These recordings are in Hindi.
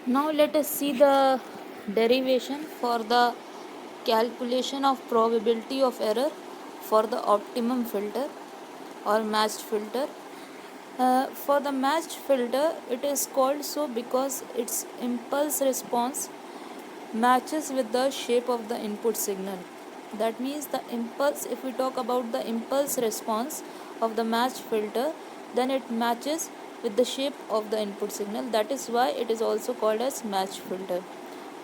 Now let us see the derivation for the calculation of probability of error for the optimum filter or matched filter. For the matched filter, it is called so because its impulse response matches with the shape of the input signal. That means the impulse, if we talk about the impulse response of the matched filter, then it matches with the shape of the input signal. That is why it is also called as matched filter.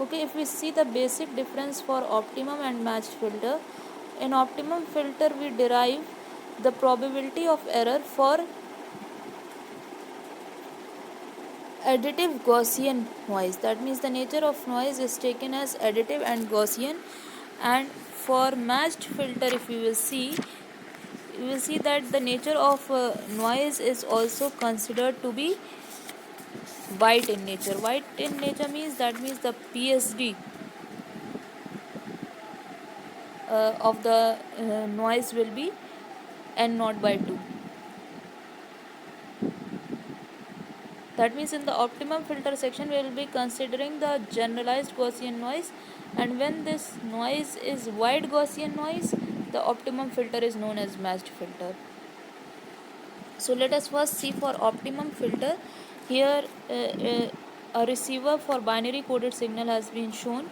Okay, if we see the basic difference for optimum and matched filter, in optimum filter we derive the probability of error for additive Gaussian noise. That means the nature of noise is taken as additive and Gaussian. And for matched filter, if you will see that the nature of noise is also considered to be white in nature. White in nature means, that means the PSD of the noise will be n naught by 2. That means in the optimum filter section we will be considering the generalized Gaussian noise, and when this noise is wide Gaussian noise, the optimum filter is known as matched filter. So let us first see for optimum filter. Here a receiver for binary coded signal has been shown.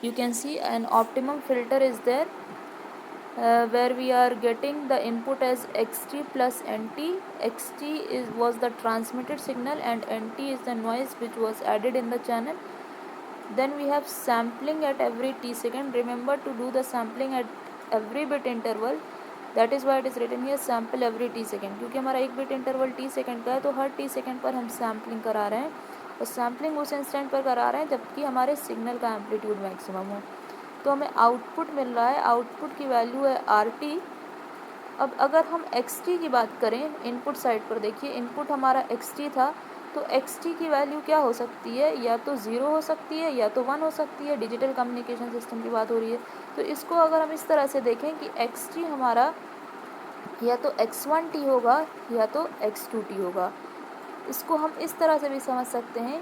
You can see an optimum filter is there where we are getting the input as xt plus nt. Xt was the transmitted signal and nt is the noise which was added in the channel. Then we have sampling at every t second. Remember to do the sampling at every bit interval. That is why it is written here sample every T second, क्योंकि हमारा एक बिट इंटरवल टी सेकेंड का है, तो हर टी सेकेंड पर हम सैम्पलिंग करा रहे हैं और सैम्पलिंग उस इंस्टेंट पर करा रहे हैं जबकि हमारे सिग्नल का एम्पलीट्यूड मैक्सिमम हो। तो हमें आउटपुट मिल रहा है, आउटपुट की वैल्यू है आर टी। अब अगर हम एक्स टी की बात करें, इनपुट साइड पर देखिए, इनपुट हमारा एक्स टी था, तो एक्स टी की वैल्यू क्या हो सकती है, या तो ज़ीरो हो सकती है या तो 1 हो सकती है। डिजिटल कम्युनिकेशन सिस्टम की बात हो रही है, तो इसको अगर हम इस तरह से देखें कि एक्स टी हमारा या तो x1t होगा या तो x2t होगा। इसको हम इस तरह से भी समझ सकते हैं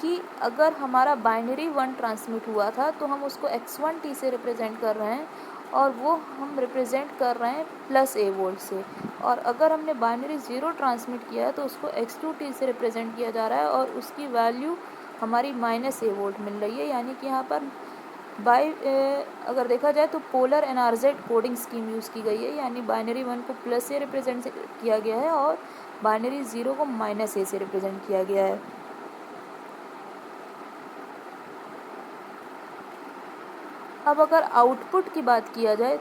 कि अगर हमारा बाइनरी 1 ट्रांसमिट हुआ था तो हम उसको x1t से रिप्रेजेंट कर रहे हैं और वो हम रिप्रेजेंट कर रहे हैं प्लस a वोल्ट से, और अगर हमने बाइनरी 0 ट्रांसमिट किया है तो उसको x2t से रिप्रेजेंट किया जा रहा है और उसकी वैल्यू हमारी माइनस a वोल्ट मिल रही है। यानी कि यहाँ पर अगर देखा जाए तो polar NRZ coding scheme use की गई है, यानी बाइनरी 1 को प्लस से रिप्रेजेंट किया गया है और बाइनरी 0 को माइनस ए से रिप्रेजेंट किया गया है। अब अगर आउटपुट की बात किया जाए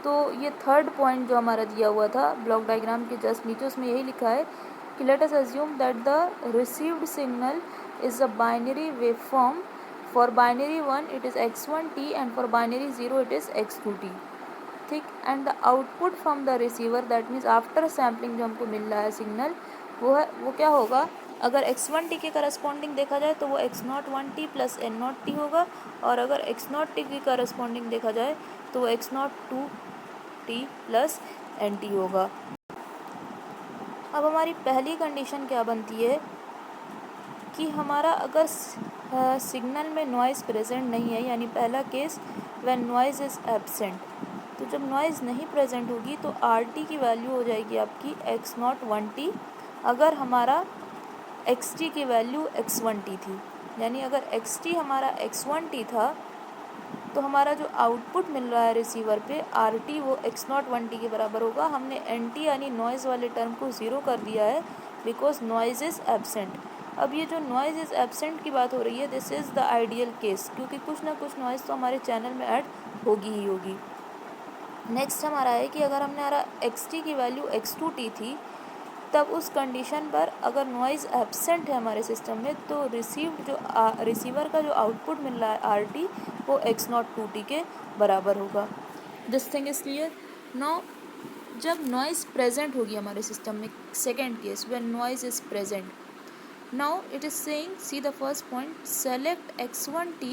तो ये थर्ड पॉइंट जो हमारा दिया हुआ था ब्लॉक डायग्राम के जस्ट नीचे, उसमें यही लिखा है कि let us assume that the received signal is a binary wave form. For binary 1 it is x1t and for binary 0 it is x2t, ठीक। And the output from the receiver, that means after sampling जो हमको मिल रहा है सिग्नल, वो क्या होगा, अगर x1t के करस्पॉन्डिंग देखा जाए तो वो x01t प्लस n0t होगा, और अगर x0t की करस्पॉन्डिंग देखा जाए तो वो x02t प्लस nt होगा। अब हमारी पहली कंडीशन क्या बनती है कि हमारा अगर सिग्नल में नॉइज़ प्रेजेंट नहीं है, यानी पहला case when noise is absent, तो जब नॉइज़ नहीं प्रेजेंट होगी तो आर टी की वैल्यू हो जाएगी आपकी x01t। अगर हमारा एक्स टी की वैल्यू x1t थी, यानी अगर एक्स टी हमारा x1t था तो हमारा जो आउटपुट मिल रहा है रिसीवर पे आर टी वो x01t के बराबर होगा। हमने एन टी यानी नॉइज़ वाले टर्म को ज़ीरो कर दिया है बिकॉज नॉइज़ इज़ एब्सेंट। अब ये जो नॉइज़ इज़ एब्सेंट की बात हो रही है, this is the ideal case, क्योंकि कुछ ना कुछ नॉइज़ तो हमारे चैनल में ऐड होगी ही होगी। नेक्स्ट हमारा है कि अगर हमने एक्स टी की वैल्यू x2t थी, तब उस कंडीशन पर अगर नॉइज़ एब्सेंट है हमारे सिस्टम में तो रिसीवर का जो आउटपुट मिल रहा है आर टी वो x02t के बराबर होगा। This thing is clear. Now जब नॉइज़ प्रेजेंट होगी हमारे सिस्टम में, second case when noise is present, now it is saying, see the first point, select x1t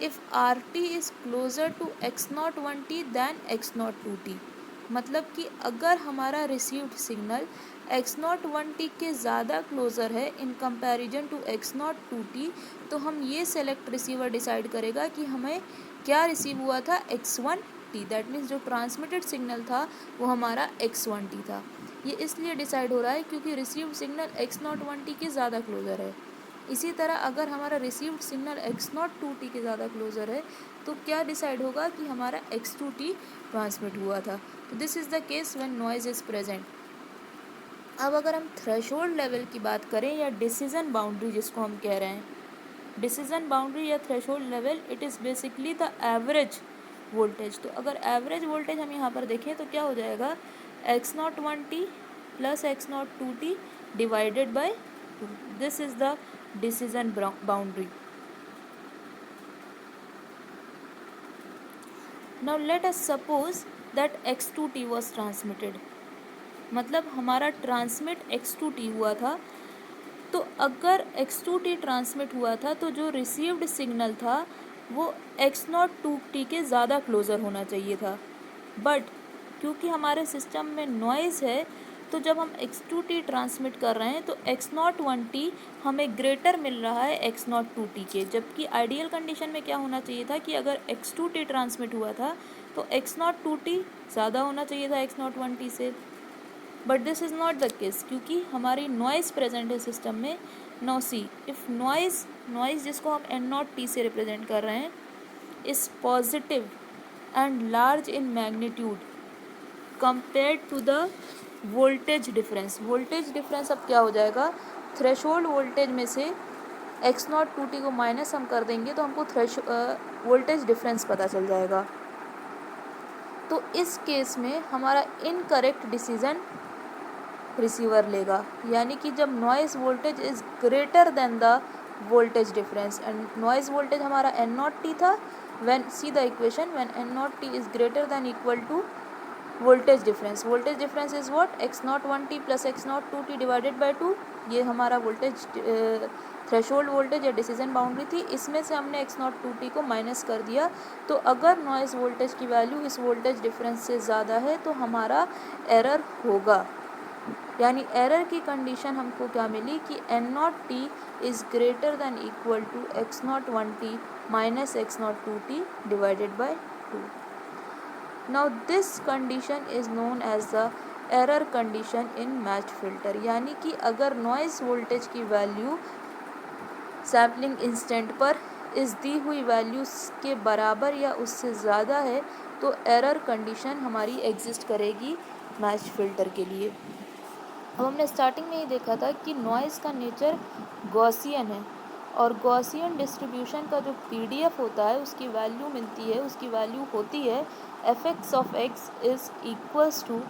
if rt is closer to x01t than x02t। मतलब कि अगर हमारा received signal x naught 1t के ज़्यादा क्लोज़र है in comparison to x naught 2t, तो हम ये सेलेक्ट रिसीवर डिसाइड करेगा कि हमें क्या रिसीव हुआ था x1t, दैट मीन्स जो ट्रांसमिटेड सिग्नल था वो हमारा x1t था। ये इसलिए डिसाइड हो रहा है क्योंकि received signal x naught 1t के ज़्यादा क्लोज़र है। इसी तरह अगर हमारा received signal x naught 2t के ज़्यादा क्लोज़र है तो क्या डिसाइड होगा कि हमारा x2t ट्रांसमिट हुआ था। तो this is the case when noise is present. अब अगर हम थ्रेशोल्ड लेवल की बात करें या डिसीजन बाउंड्री जिसको हम कह रहे हैं, डिसीजन बाउंड्री या threshold level, it is basically the average voltage. तो अगर एवरेज वोल्टेज हम यहाँ पर देखें तो क्या हो जाएगा, x naught 1t plus x naught 2t divided by 2, this is the decision boundary. Now let us suppose that x2t was transmitted, मतलब हमारा ट्रांसमिट x2t हुआ था। तो अगर x2t ट्रांसमिट हुआ था तो जो रिसीव्ड सिग्नल था वो x नॉट 2t के ज़्यादा क्लोज़र होना चाहिए था, बट क्योंकि हमारे सिस्टम में नॉइज़ है तो जब हम x2t ट्रांसमिट कर रहे हैं तो x नॉट 1t हमें ग्रेटर मिल रहा है x नॉट 2t के, जबकि आइडियल कंडीशन में क्या होना चाहिए था कि अगर x2t ट्रांसमिट हुआ था तो x नॉट 2t ज़्यादा होना चाहिए था x नॉट 1t से, but this is not the case क्योंकि हमारी नॉइज़ प्रेजेंट है सिस्टम में। नाउ सी इफ़ नॉइज़ जिसको हम एन नॉट टी से रिप्रेजेंट कर रहे हैं is positive and large in magnitude compared to the voltage difference. Voltage difference अब क्या हो जाएगा, थ्रेशोल्ड वोल्टेज में से एक्स नॉट 2t को माइनस हम कर देंगे तो हमको वोल्टेज डिफरेंस पता चल जाएगा। तो इस केस में हमारा इनकरेक्ट डिसीजन रिसीवर लेगा, यानी कि जब noise voltage is greater than the voltage difference and noise voltage हमारा एन नॉट टी था, when see the equation when n not t is greater than equal to voltage difference is what, x naught 1t plus x naught 2t divided by 2, ये हमारा वोल्टेज थ्रेशोल्ड वोल्टेज या डिसीजन बाउंड्री थी। इसमें से हमने एक्स नॉट 2t को माइनस कर दिया, तो अगर नॉइज़ वोल्टेज की वैल्यू इस वोल्टेज डिफरेंस से ज़्यादा है तो हमारा एरर होगा, यानी एरर की कंडीशन हमको क्या मिली कि n not t is greater than equal to x naught 1t minus x naught 2t divided by 2। Now this condition is known as the error condition in match filter, यानी कि अगर नॉइज़ वोल्टेज की वैल्यू सैम्पलिंग इंस्टेंट पर इस दी हुई वैल्यूज़ के बराबर या उससे ज़्यादा है तो एरर कंडीशन हमारी एग्जिस्ट करेगी मैच फिल्टर के लिए। अब हमने स्टार्टिंग में ही देखा था कि नॉइज़ का नेचर गॉसियन है और गॉसियन डिस्ट्रीब्यूशन का जो पीडीएफ होता है उसकी वैल्यू मिलती है, उसकी वैल्यू होती है f of x is equals to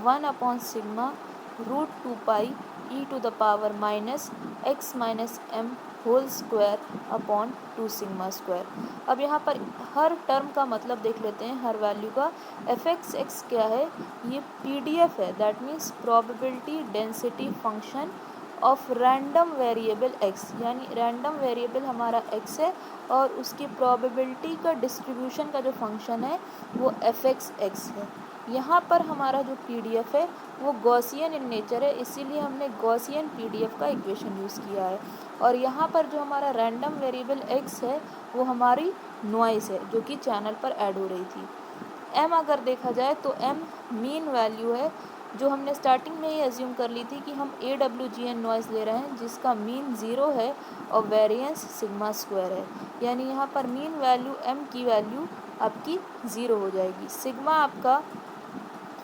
1 upon sigma root 2 pi e to the power minus x minus m whole square upon 2 sigma square. अब यहाँ पर हर टर्म का मतलब देख लेते हैं, हर वैल्यू का। एफ एक्स क्या है, ये पीडीएफ है, that means probability density function of random variable x, यानी रैंडम वेरिएबल हमारा एक्स है और उसकी प्रोबेबिलिटी का डिस्ट्रीब्यूशन का जो फंक्शन है वो एफ एक्स है। यहाँ पर हमारा जो पीडीएफ है वो गॉसियन इन नेचर है, इसीलिए हमने गॉसियन पीडीएफ का इक्वेशन यूज़ किया है। और यहाँ पर जो हमारा रैंडम वेरिएबल एक्स है वो हमारी नॉइज़ है जो कि चैनल पर ऐड हो रही थी। एम अगर देखा जाए तो एम मीन वैल्यू है जो हमने स्टार्टिंग में ही एज्यूम कर ली थी कि हम AWGN नॉइज़ ले रहे हैं जिसका मीन 0 है और वेरिएंस सिग्मा स्क्वायर है, यानी यहाँ पर मीन वैल्यू एम की वैल्यू आपकी 0 हो जाएगी। सिग्मा आपका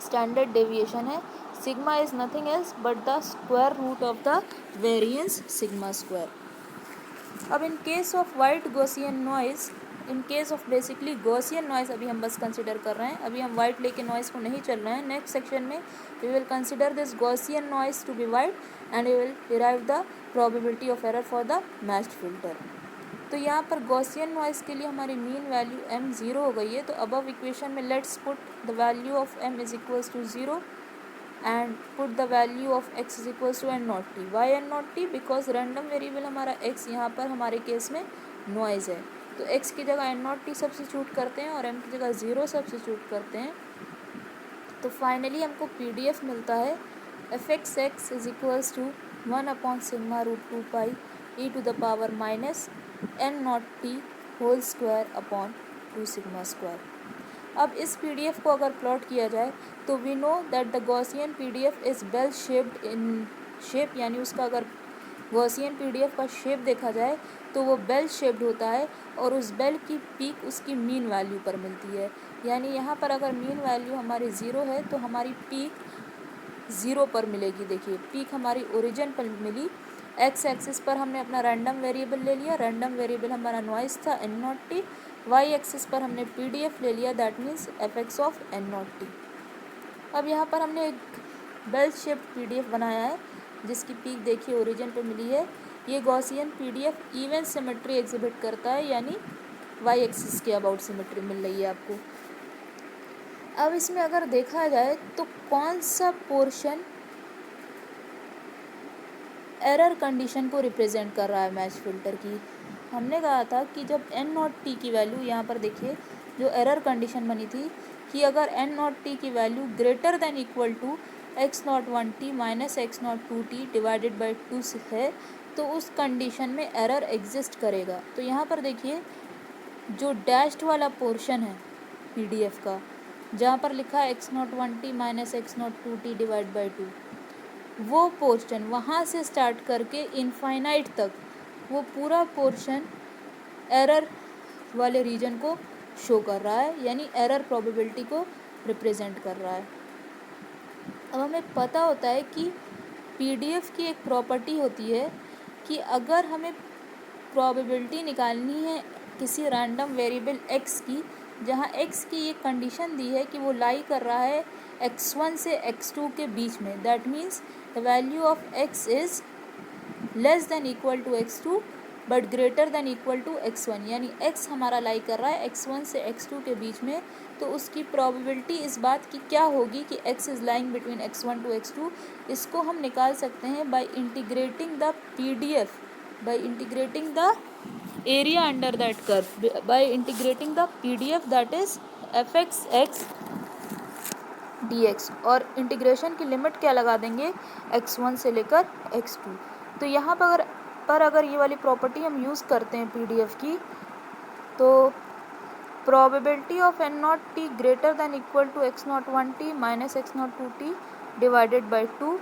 स्टैंडर्ड डेविएशन है, sigma is nothing else but the square root of the variance sigma square. अब in case of white Gaussian noise, in case of basically Gaussian noise अभी हम बस कंसिडर कर रहे हैं, अभी हम वाइट लेके नॉइज़ को नहीं चल रहे हैं। नेक्स्ट सेक्शन में we will consider this Gaussian noise to be white and we will derive the probability of error for the matched filter. तो यहाँ पर गॉसियन नॉइज़ के लिए हमारी मीन वैल्यू m 0 हो गई है, तो अबव इक्वेशन में let's put the value of m is equals to 0 and put the value of x is equals to n naught t। why n naught t? Because random variable हमारा x यहाँ पर हमारे केस में नॉइज़ है, तो x की जगह n naught t सब्स्टिट्यूट करते हैं और m की जगह 0 सब्स्टिट्यूट करते हैं, तो फाइनली हमको पीडीएफ मिलता है f x x is equals to 1/σ√2 pi e to the power minus n not t whole square upon 2 sigma square. अब इस पीडीएफ को अगर प्लॉट किया जाए तो we know that the Gaussian PDF is bell shaped in shape, यानी उसका अगर गॉसियन पीडीएफ का शेप देखा जाए तो वो बेल शेप्ड होता है और उस बेल की पीक उसकी मीन वैल्यू पर मिलती है। यानी यहाँ पर अगर मीन वैल्यू हमारी 0 है तो हमारी पीक 0 पर मिलेगी। देखिए पीक हमारी ओरिजिन पर मिली। एक्स एक्सिस पर हमने अपना रैंडम वेरिएबल ले लिया, रैंडम वेरिएबल हमारा नॉइस था n not t. Y axis पर हमने पीडीएफ ले लिया, that means f x of n not t. अब यहाँ पर हमने एक बेल शेप्ड पीडीएफ बनाया है जिसकी पीक देखिए ओरिजिन पर मिली है। ये Gaussian PDF even symmetry exhibit करता है, यानी वाई एक्सिस के अबाउट सिमेट्री मिल रही है आपको। अब इसमें अगर देखा जाए तो कौन सा पोर्शन एरर कंडीशन को रिप्रेजेंट कर रहा है मैच फिल्टर की। हमने कहा था कि जब एन नॉट टी की वैल्यू, यहाँ पर देखिए जो एरर कंडीशन बनी थी कि अगर एन नॉट टी की value greater than equal to x naught 1t minus x naught 2t divided by 2 है तो उस कंडीशन में एरर एग्जिस्ट करेगा। तो यहाँ पर देखिए जो डैश्ड वाला पोर्शन है पीडीएफ का, जहाँ पर लिखा है x naught 1t minus x naught 2t divide by 2, वो पोर्शन वहाँ से स्टार्ट करके इनफाइनाइट तक वो पूरा पोर्शन एरर वाले रीजन को शो कर रहा है, यानी एरर प्रोबेबिलिटी को रिप्रेजेंट कर रहा है। अब हमें पता होता है कि पीडीएफ की एक प्रॉपर्टी होती है कि अगर हमें प्रोबेबिलिटी निकालनी है किसी रैंडम वेरिएबल x की, जहाँ x की ये कंडीशन दी है कि वो लाई कर रहा है x1 से x2 के बीच में, that means the value of x is less than equal to x2 but greater than equal to x1, यानी x हमारा लाई कर रहा है x1 से x2 के बीच में, तो उसकी प्रोबेबिलिटी इस बात की क्या होगी कि x is lying between x1 to x2। इसको हम निकाल सकते हैं by integrating the PDF, by integrating the area under that curve, by integrating the PDF that is f x x d x, और इंटीग्रेशन की लिमिट क्या लगा देंगे x1 से लेकर x2। तो यहाँ पर अगर ये वाली प्रॉपर्टी हम यूज़ करते हैं पीडीएफ की, तो probability of n not t greater than equal to x naught 1t minus x naught 2t divided by 2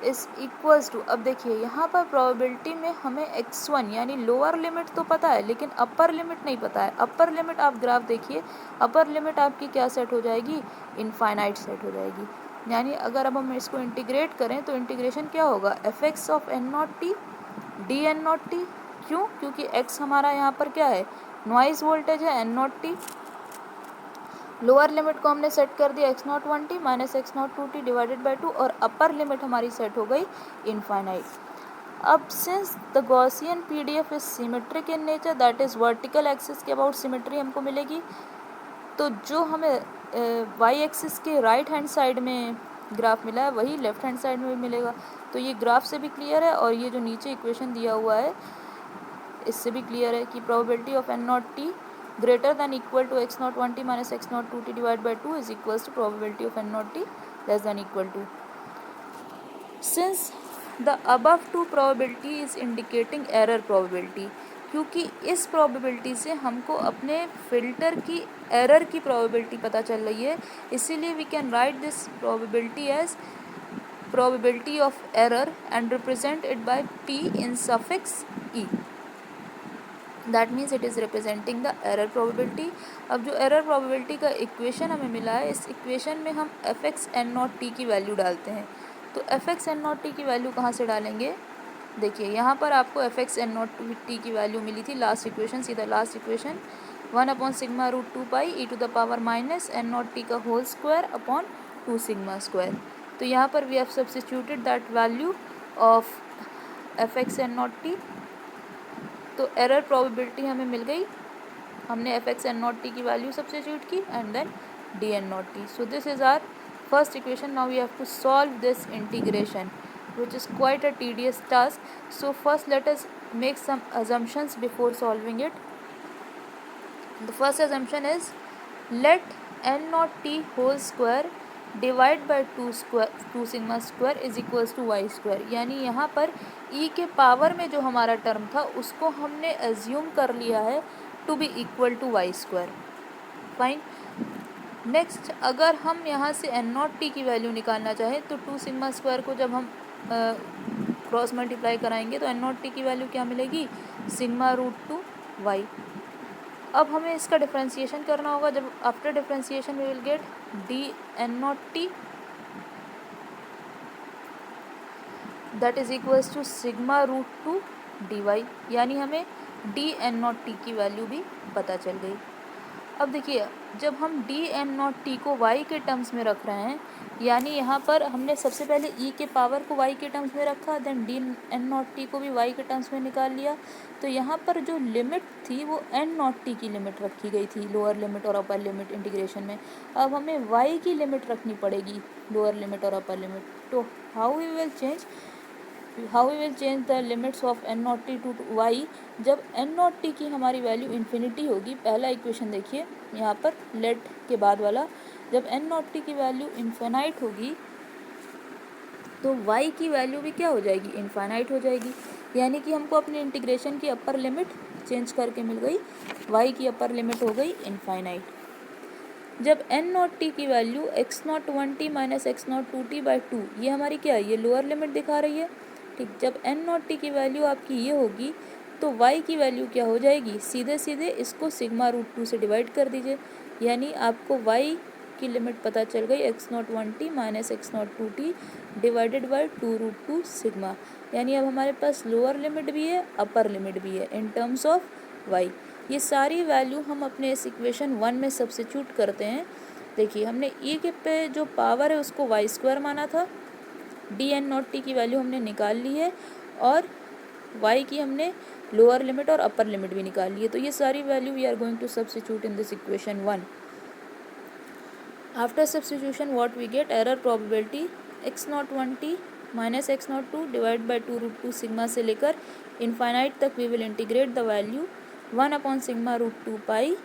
is equals to, अब देखिए यहाँ पर प्रोबेबिलिटी में हमें x1 यानी लोअर लिमिट तो पता है लेकिन अपर लिमिट नहीं पता है। अपर लिमिट आप ग्राफ देखिए, अपर लिमिट आपकी क्या सेट हो जाएगी, इनफाइनाइट सेट हो जाएगी। यानी अगर अब हम इसको इंटीग्रेट करें तो इंटीग्रेशन क्या होगा, f x of n not t d n not t. क्यों, क्योंकि x हमारा यहाँ पर क्या है, नॉइज वोल्टेज है n not t. Lower limit को हमने सेट कर दिया x naught 1t minus x naught 2t divided by 2, और अपर लिमिट हमारी सेट हो गई इनफाइनाइट। अब since the Gaussian PDF is symmetric in nature, that is vertical axis के अबाउट सिमेट्री हमको मिलेगी, तो जो हमें वाई एक्सिस के राइट हैंड साइड में ग्राफ मिला है वही लेफ्ट हैंड साइड में भी मिलेगा। तो ये ग्राफ से भी क्लियर है और ये जो नीचे इक्वेशन दिया हुआ है इससे भी क्लियर है कि probability of n not t greater than equal to x naught 1t minus x naught 2t divided by 2 is equals to probability of n naught t less than equal to. Since the above two probability is indicating error probability, क्योंकि इस probability से हमको अपने filter की error की probability पता चल रही है, इसीलिए we can write this probability as probability of error and represent it by p in suffix e. That means it is representing the error probability. अब जो एरर प्रोबेबिलिटी का इक्वेशन हमें मिला है, इस इक्वेशन में हम f x n not t की वैल्यू डालते हैं। तो f x n not t की वैल्यू कहाँ से डालेंगे, देखिए यहाँ पर आपको f x n not t की वैल्यू मिली थी लास्ट इक्वेशन, सीधा last equation 1/σ√2 pi e to the power minus n not t का whole square upon 2 sigma square. तो यहाँ पर we have substituted that value of f x n not t, तो एरर प्रोबेबिलिटी हमें मिल गई, हमने f x n not t की वैल्यू सब्स्टिट्यूट की and then d n not t. So this is our first equation. Now we have to solve this integration which is quite a tedious task. So first let us make some assumptions before solving it. The first assumption is let n naught t whole square divide by two sigma square is equals to y square. यानी यहाँ पर ई के पावर में जो हमारा टर्म था उसको हमने एज्यूम कर लिया है to be equal to y square. Fine. Next, अगर हम यहाँ से एन नॉट टी की वैल्यू निकालना चाहें तो टू सिग्मा स्क्वायर को जब हम क्रॉस मल्टीप्लाई कराएंगे तो एन नॉट टी की वैल्यू क्या मिलेगी, सिग्मा रूट टू वाई। अब हमें इसका डिफ्रेंशिएशन करना होगा। जब after differentiation we will get d n not t that is equals to sigma root two d y. यानी हमें डी एन नॉट टी की वैल्यू भी पता चल गई। अब देखिए, जब हम डी एन नॉट टी को वाई के टर्म्स में रख रहे हैं, यानी यहाँ पर हमने सबसे पहले ई के पावर को वाई के टर्म्स में रखा, then d n not t को भी वाई के टर्म्स में निकाल लिया। तो यहाँ पर जो लिमिट थी वो एन नॉट टी की लिमिट रखी गई थी, लोअर लिमिट और अपर लिमिट इंटीग्रेशन में। अब हमें वाई की लिमिट रखनी पड़ेगी, लोअर लिमिट और अपर लिमिट। तो how we will change the limits of n not t to y. जब एन नॉट टी की हमारी वैल्यू इन्फिनिटी होगी, पहला इक्वेशन देखिए यहाँ पर लेट के बाद वाला, जब एन नॉट टी की वैल्यू इन्फिनाइट होगी तो वाई की वैल्यू भी क्या हो जाएगी, इन्फिनाइट हो जाएगी। यानी कि हमको अपने इंटीग्रेशन की अपर लिमिट चेंज करके मिल गई, वाई की अपर लिमिट हो गई इन्फिनाइट। जब एन नॉट टी की value x naught one t minus x naught two t by two, ये हमारी क्या है, ये लोअर लिमिट दिखा रही है। ठीक, जब एन नॉट टी की वैल्यू आपकी ये होगी तो वाई की वैल्यू क्या हो जाएगी, सीधे सीधे इसको सिग्मा रूट टू से डिवाइड कर दीजिए। यानी आपको वाई की लिमिट पता चल गई, x naught one t minus x naught two t divided by two root two sigma. यानी अब हमारे पास लोअर लिमिट भी है, अपर लिमिट भी है इन टर्म्स ऑफ वाई। ये सारी वैल्यू हम अपने इस इक्वेशन 1 में सब्स्टिट्यूट करते हैं। देखिए, हमने ई के पे जो पावर है उसको वाई स्क्वायर माना था, डी एन नॉट टी की वैल्यू हमने निकाल ली है, और वाई की हमने लोअर लिमिट और अपर लिमिट भी निकाल ली है। तो ये सारी value we are going to substitute in this equation 1। After substitution what we get, error probability x naught one t minus x naught two divide by two root two sigma से लेकर इनफाइनाइट तक we will integrate the value 1 upon sigma root two pi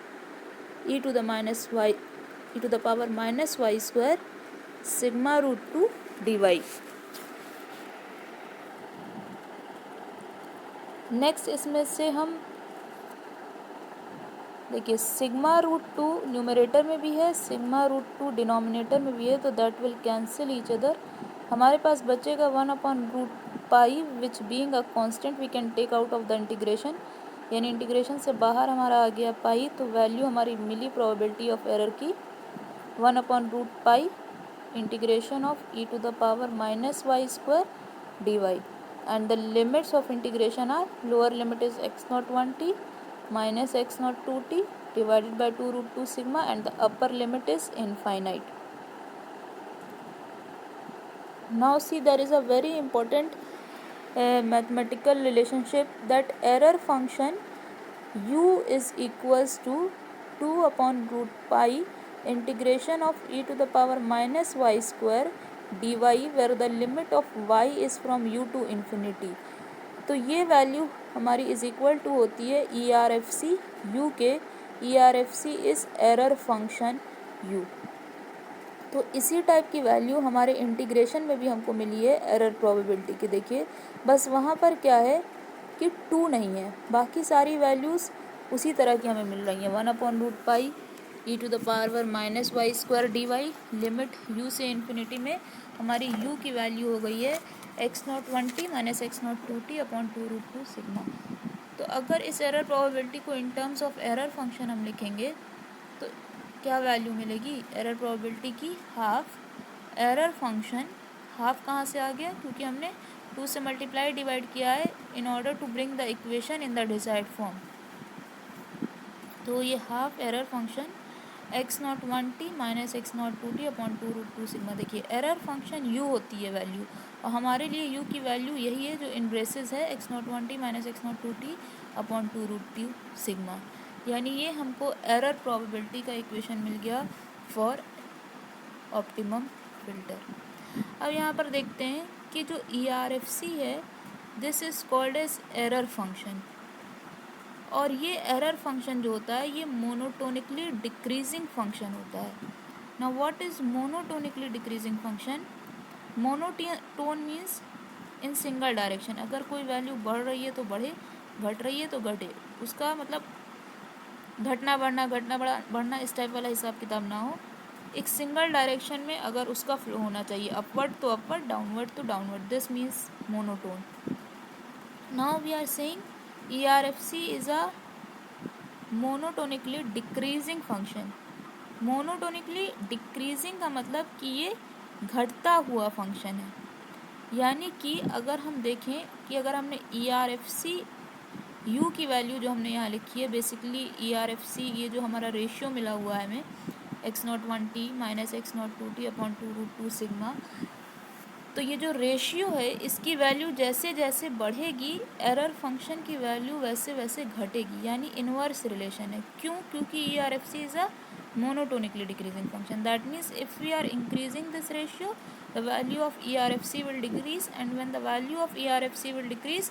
e to the minus y e to the power minus y square sigma root two d y. Next, इसमें से हम देखिए सिग्मा रूट टू न्यूमरेटर में भी है, सिग्मा रूट टू डिनोमिनेटर में भी है, तो that will cancel each other. हमारे पास बचेगा 1 upon root pi which being a constant we can take out of the integration. यानी इंटीग्रेशन से बाहर हमारा आ गया पाई, तो वैल्यू हमारी मिली प्रोबेबिलिटी ऑफ एरर की 1 upon root pi integration of e to the power minus y square d y. And the limits of integration are, lower limit is x naught 1t minus x naught 2t divided by 2 root 2 sigma, and the upper limit is infinite. Now see, there is a very important mathematical relationship, that error function u is equals to 2 upon root pi integration of e to the power minus y square dy where the limit of y is from u to infinity। तो ये वैल्यू हमारी इज इक्वल टू होती है E R F C u k. E R F C is error function u. तो इसी टाइप की वैल्यू हमारे इंटीग्रेशन में भी हमको मिली है एरर प्रोबेबिलिटी की। देखिए, बस वहाँ पर क्या है कि 2 नहीं है, बाकी सारी वैल्यूज़ उसी तरह की हमें मिल रही हैं। 1 upon root pi e to the power minus y square d y, limit u से इन्फिनिटी में हमारी यू की वैल्यू हो गई है x naught one t minus x naught two t upon two root two sigma. तो अगर इस एरर प्रोबेबिलिटी को in terms of error function हम लिखेंगे तो क्या वैल्यू मिलेगी, एरर प्रोबेबिलिटी की हाफ। एरर फंक्शन हाफ कहाँ से आ गया, क्योंकि हमने 2 से मल्टीप्लाई डिवाइड किया है in order to bring the equation in the desired form. तो ये half error function x naught one t minus x naught two t upon two root two sigma. देखिए, एरर फंक्शन यू होती है वैल्यू, और हमारे लिए यू की वैल्यू यही है जो इन ब्रेसेस है x naught one t minus x naught two t upon two root two sigma. यानी ये हमको एरर प्रोबेबिलिटी का इक्वेशन मिल गया फॉर ऑप्टिमम फिल्टर। अब यहाँ पर देखते हैं कि जो ई आर एफ सी है, this is called as error function, और ये एरर फंक्शन जो होता है ये मोनोटोनिकली डिक्रीजिंग फंक्शन होता है। Now what is monotonically decreasing function? Monotone means in single direction, अगर कोई वैल्यू बढ़ रही है तो बढ़े, घट रही है तो घटे, उसका मतलब घटना बढ़ना इस टाइप वाला हिसाब किताब ना हो, एक सिंगल डायरेक्शन में अगर उसका फ्लो होना चाहिए, अपवर्ड तो अपवर्ड, डाउनवर्ड तो downward, this means monotone. Now we are saying ERFC is a monotonically decreasing function. Monotonically decreasing का मतलब कि ये घटता हुआ फंक्शन है. यानी कि अगर हम देखें कि अगर हमने ERFC U की वैल्यू जो हमने यहाँ लिखी है, बेसिकली ERFC ये जो हमारा रेशियो मिला हुआ है हमें x01t minus x02t upon 2√2 sigma, तो ये जो रेशियो है इसकी वैल्यू जैसे जैसे बढ़ेगी एरर फंक्शन की वैल्यू वैसे वैसे घटेगी, यानी इनवर्स रिलेशन है. क्यों? क्योंकि ERFC is a monotonically decreasing function. That means if we are increasing this ratio, the value of ERFC will decrease, and when the value of ERFC will decrease,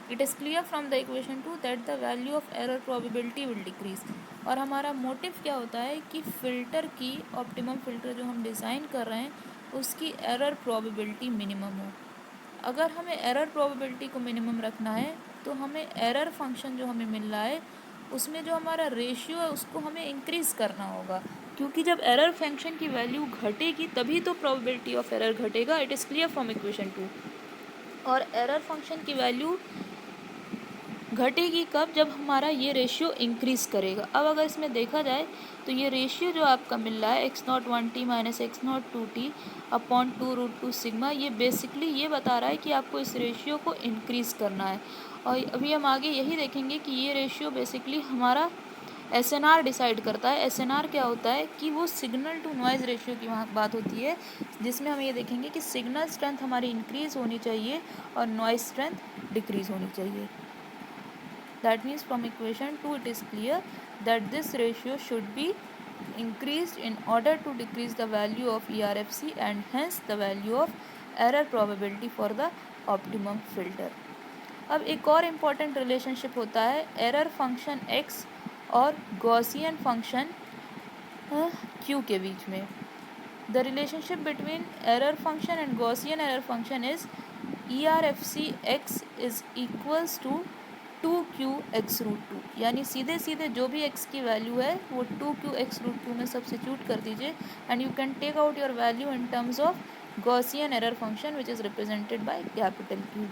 it is clear from the equation 2 that the value of error probability will decrease. और हमारा मोटिव क्या होता है कि फ़िल्टर की ऑप्टिमम फ़िल्टर जो हम डिज़ाइन कर रहे हैं उसकी एरर प्रोबेबिलिटी मिनिमम हो. अगर हमें एरर प्रोबेबिलिटी को मिनिमम रखना है तो हमें एरर फंक्शन जो हमें मिल रहा है उसमें जो हमारा रेशियो है उसको हमें इंक्रीज़ करना होगा, क्योंकि जब एरर फंक्शन की वैल्यू घटेगी तभी तो प्रोबेबिलिटी ऑफ एरर घटेगा. It is clear from equation 2. और एरर फंक्शन की वैल्यू घटेगी कब? जब हमारा ये रेशियो इंक्रीज़ करेगा. अब अगर इसमें देखा जाए तो ये रेशियो जो आपका मिल रहा है x01t minus x02t upon 2√2 sigma, ये बेसिकली ये बता रहा है कि आपको इस रेशियो को इंक्रीज़ करना है. और अभी हम आगे यही देखेंगे कि ये रेशियो बेसिकली हमारा SNR डिसाइड करता है. SNR क्या होता है कि वो सिग्नल टू नॉइज़ रेशियो की वहाँ बात होती है, जिसमें हम ये देखेंगे कि सिग्नल स्ट्रेंथ हमारी इंक्रीज़ होनी चाहिए और नॉइज़ स्ट्रेंथ डिक्रीज़ होनी चाहिए. That means from equation 2 it is clear that this ratio should be increased in order to decrease the value of ERFC and hence the value of error probability for the optimum filter. अब एक और इम्पॉर्टेंट रिलेशनशिप होता है एरर फंक्शन x और गॉसियन फंक्शन q के बीच में. The relationship between error function and Gaussian error function is ERFC x is equals to 2q x√2. यानी सीधे सीधे जो भी x की वैल्यू है वो 2q x√2 में सब्स्टिट्यूट कर दीजिए and you can take out your value in terms of Gaussian error function which is represented by capital Q.